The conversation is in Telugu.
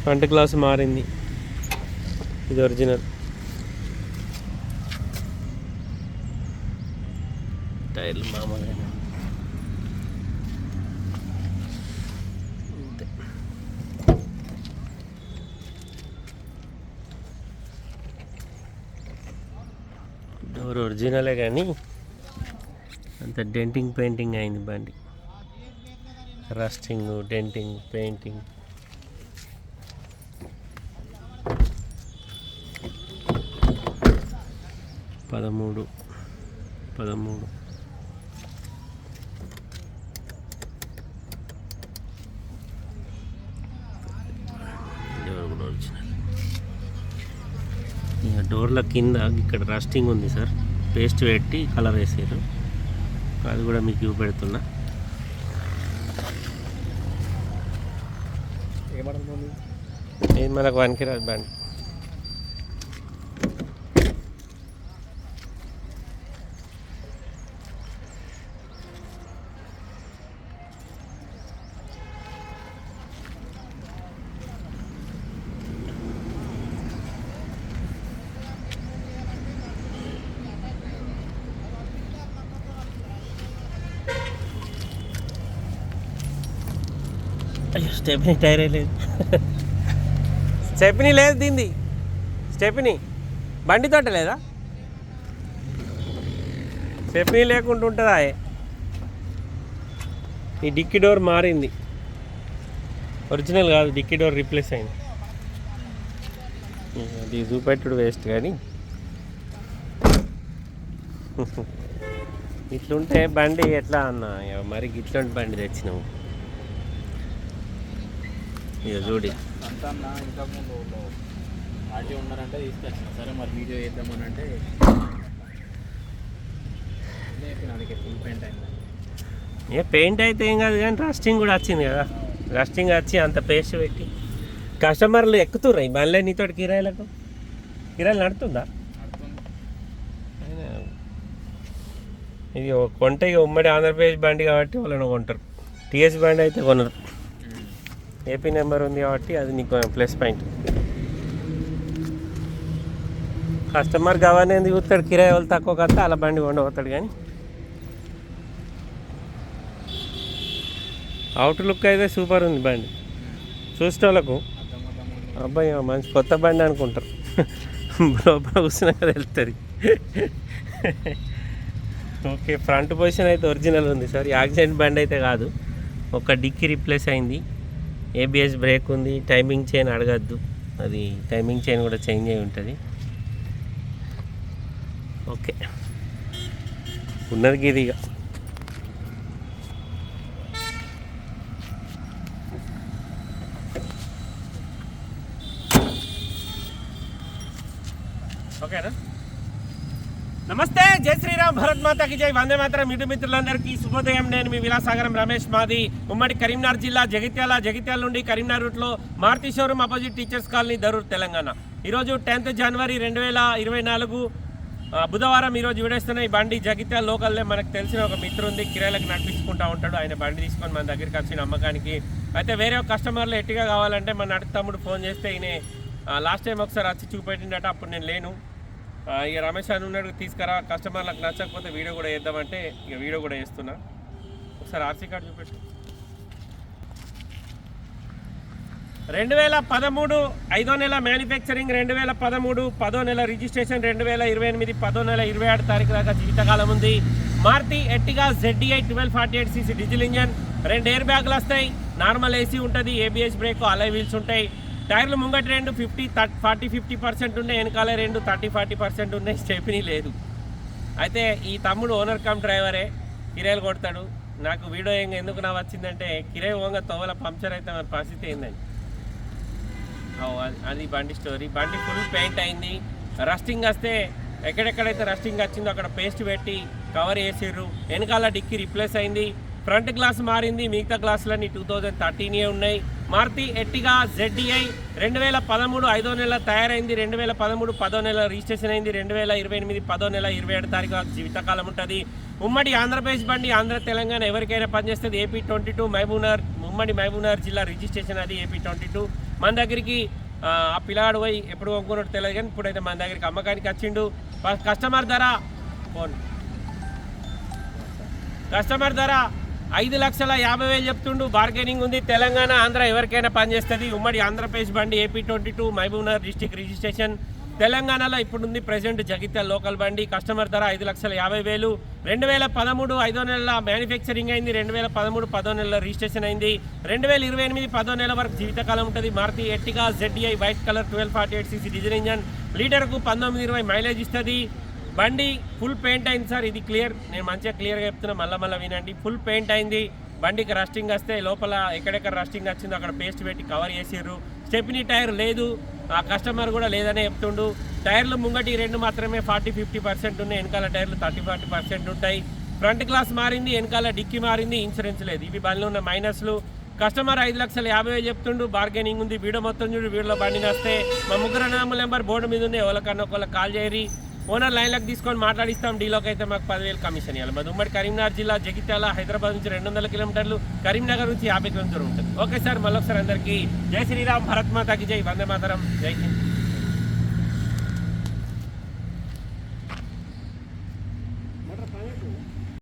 ఫ్రంట్ గ్లాస్ మారింది, ఇది ఒరిజినల్. టైర్లు మామూలుగా అంతే. డోర్ ఒరిజినలే కానీ అంత డెంటింగ్ పెయింటింగ్ అయింది బండి. Rusting, denting, painting. పదమూడు ఇక డోర్ల కింద ఇక్కడ రస్టింగ్ ఉంది సార్, పేస్ట్ పెట్టి కలర్ వేసారు, అది కూడా మీకు చూపెడుతున్నా. ఇది మనకు వన్కిరాజ్ బండి. స్టెప్నీ టైరే లేదు, స్టెప్నీ లేదు దీన్ని. స్టెప్నీ బండితోట లేదా? స్టెప్నీ లేకుండా ఉంటుందా? ఈ డిక్కీ డోర్ మారింది, ఒరిజినల్ కాదు, డిక్కీ డోర్ రీప్లేస్ అయింది. అది చూపెట్టుడు వేస్ట్ కానీ ఇట్లుంటే బండి ఎట్లా అన్న, మరి ఇట్లాంటి బండి తెచ్చినాము. ఇక చూడి అంతా ఇంతకుముందు పార్టీ ఉన్నారంటే తీసుకొచ్చిన, సరే మరి వీడియో చేద్దామని అంటే ఫుల్ పెయింట్ అయింది. పెయింట్ అయితే ఏం కాదు కానీ రస్టింగ్ కూడా వచ్చింది కదా. రస్టింగ్ వచ్చి అంత పేస్ట్ పెట్టి కస్టమర్లు ఎక్కుతుర్రా ఈ బండ్లే నీతో. కిరాయిలు నడుతుందా? ఇది కొంటే ఇక ఉమ్మడి ఆంధ్రప్రదేశ్ బండి కాబట్టి వాళ్ళని కొంటారు. టీఎస్ బండి అయితే కొనరు, ఏపీ నెంబర్ ఉంది కాబట్టి అది నీకు ప్లస్ పాయింట్. కస్టమర్ కావాలని ఎందుకు చూస్తాడు, కిరాయి వాళ్ళు తక్కువ కత్తా అలా బండి కొండవుతాడు. కానీ అవుట్ లుక్ అయితే సూపర్ ఉంది బండి. చూసిన వాళ్ళకు అబ్బాయి మంచి కొత్త బండి అనుకుంటారు, లోపల కూర్చున్నాక వెళ్తుంది. ఓకే, ఫ్రంట్ పొజిషన్ అయితే ఒరిజినల్ ఉంది సార్, యాక్సిడెంట్ బండి అయితే కాదు. ఒక డిక్కీ రీప్లేస్ అయింది, ఏబిఎస్ బ్రేక్ ఉంది, టైమింగ్ చైన్ అడగద్దు, అది టైమింగ్ చైన్ కూడా చేంజ్ అయి ఉంటుంది. ఓకే, ఉన్నది ఇది. ఇక ఓకేనా? నమస్తే, జై శ్రీరామ్, భరత్ మాతాకి జై, వందే మాతరం. ఇటు మిత్రులందరికీ శుభోదయం. నేను మీ విలాసాగరం రమేష్. మాది ఉమ్మడి కరీంనగర్ జిల్లా, జగిత్యాల నుండి కరీంనగర్ రూట్లో Maruti showroom opposite teachers colony, Darur, Telangana. ఈరోజు 10th జనవరి 2024 బుధవారం. ఈరోజు విడేస్తున్న ఈ బండి జగిత్యాల లోకల్లో మనకు తెలిసిన ఒక మిత్రు ఉంది, కిరాయిలకు నడిపించుకుంటూ ఉంటాడు. ఆయన బండి తీసుకొని మన దగ్గరికి వచ్చిన అమ్మకానికి. అయితే వేరే ఒక కస్టమర్లు ఎట్టిగా కావాలంటే మన నడిపి తమ్ముడు ఫోన్ చేస్తే ఈయన లాస్ట్ టైం ఒకసారి వచ్చి చూపెట్టిండట, అప్పుడు నేను లేను. ఇక రమేష్ అని ఉన్నాడు, తీసుకురా, కస్టమర్లకు నచ్చకపోతే వీడియో కూడా వేద్దామంటే ఇక వీడియో కూడా వేస్తున్నా. ఒకసారి ఆర్సీ కార్డు చూపెట్టు. 2013 5వ నెల మ్యానుఫ్యాక్చరింగ్, 2013 10వ నెల రిజిస్ట్రేషన్, 2028 10వ నెల 27 తారీఖు దాకా జీవితకాలం ఉంది. Maruti Ertiga ZDI 1248cc diesel engine, 2 air బ్యాగులు వస్తాయి, నార్మల్ ఏసీ ఉంటుంది, ఏబిఎస్ బ్రేక్, అలై వీల్స్ ఉంటాయి. టైర్లు ముంగటి 2 40-50% ఉన్నాయి, వెనకాల 2 30-40% ఉన్నాయి. స్టెప్నీ లేదు. అయితే ఈ తమ్ముడు ఓనర్ కమ్ డ్రైవరే, కిరాయిలు కొడతాడు. నాకు వీడియో ఎందుకు నా వచ్చిందంటే, కిరాయి ఓంగ తోవల పంక్చర్ అయితే మన పరిస్థితి ఏందని. అది బండి స్టోరీ. బండి ఫుల్ పెయింట్ అయింది, రస్టింగ్ వస్తే ఎక్కడెక్కడైతే రస్టింగ్ వచ్చిందో అక్కడ పేస్ట్ పెట్టి కవర్ వేసిర్రు. వెనకాల డిక్కీ రిప్లేస్ అయింది, ఫ్రంట్ గ్లాస్ మారింది, మిగతా గ్లాసులన్నీ 2013 ఉన్నాయి. మారుతి ఎట్టిగా ZDI 2013 5వ నెల తయారైంది, 2013 10వ నెల రిజిస్ట్రేషన్ అయింది, 2028 10వ నెల 27 తారీఖు జీవితకాలం ఉంటుంది. ఉమ్మడి ఆంధ్రప్రదేశ్ బండి, ఆంధ్ర తెలంగాణ ఎవరికైనా పనిచేస్తుంది. AP 22 మహబూబ్నగర్, ఉమ్మడి మహబూబ్నగర్ జిల్లా రిజిస్ట్రేషన్ అది AP 22. మన దగ్గరికి ఆ పిల్లాడు పోయి ఎప్పుడు కొనుక్కున్నట్టు తెలియదు కానీ ఇప్పుడైతే మన దగ్గరికి అమ్మకానికి వచ్చిండు. కస్టమర్ ధర 5,50,000 చెప్తుండు. బార్గెనింగ్ ఉంది. తెలంగాణ ఆంధ్ర ఎవరికైనా పనిచేస్తుంది. ఉమ్మడి ఆంధ్రప్రదేశ్ బండి AP 22 మహబూబ్నగర్ డిస్టిక్ రిజిస్ట్రేషన్. తెలంగాణలో ఇప్పుడుంది ప్రెసెంట్ జగిత్యాల లోకల్ బండి. కస్టమర్ ధర 5,50,000. 2013 5వ నెల మ్యానుఫ్యాక్చరింగ్ అయింది, 2013 10వ నెల రిజిస్ట్రేషన్ అయింది, 2028 10వ నెల వరకు జీవితకాలం ఉంటుంది. మారుతి ఎట్టిగా ZDI white colour 1248cc diesel engine, లీటర్కు 19-20 మైలేజ్ ఇస్తుంది. బండి ఫుల్ పెయింట్ అయింది సార్. ఇది క్లియర్, నేను మంచిగా క్లియర్గా చెప్తున్నా, మళ్ళీ వినండి. ఫుల్ పెయింట్ అయింది. బండికి రస్టింగ్ వస్తే లోపల ఎక్కడెక్కడ రస్టింగ్ వచ్చిందో అక్కడ పేస్ట్ పెట్టి కవర్ చేసారు. స్టెప్నీ టైర్ లేదు, ఆ కస్టమర్ కూడా లేదనే చెప్తుండు. టైర్లు ముంగటి 2 మాత్రమే 40-50% ఉన్నాయి, వెనకాల టైర్లు 30-40% ఉంటాయి. ఫ్రంట్ గ్లాస్ మారింది, వెనకాల డిక్కీ మారింది, ఇన్సూరెన్స్ లేదు. ఇవి బండిలో ఉన్న మైనస్లు. కస్టమర్ 5,50,000 చెప్తుండు. బార్గెనింగ్ ఉంది. వీడియో మొత్తం చూడు, వీడియోలో బండి వస్తే మా ముగ్గురు నామల నెంబర్ బోర్డు మీద ఉంది. ఎవరికన్నా ఒకళ్ళకి కాల్ చేయరి. ఓనర్ లైన్లకు తీసుకొని మాట్లాడిస్తాం. డీలోకి అయితే మాకు 10,000 కమిషన్ ఇవ్వాలి. మాది ఉమ్మడి కరీంనగర్ జిల్లా జగిత్యాల, హైదరాబాద్ నుంచి 200 కిలోమీటర్లు, కరీంనగర్ నుంచి 50 కిలోమీటర్లు ఉంటుంది. ఓకే సార్, మళ్ళొకసారి అందరికీ జై శ్రీరామ్, భారత్ మాతాకి జై, వందే మాతరం, జై హింద్.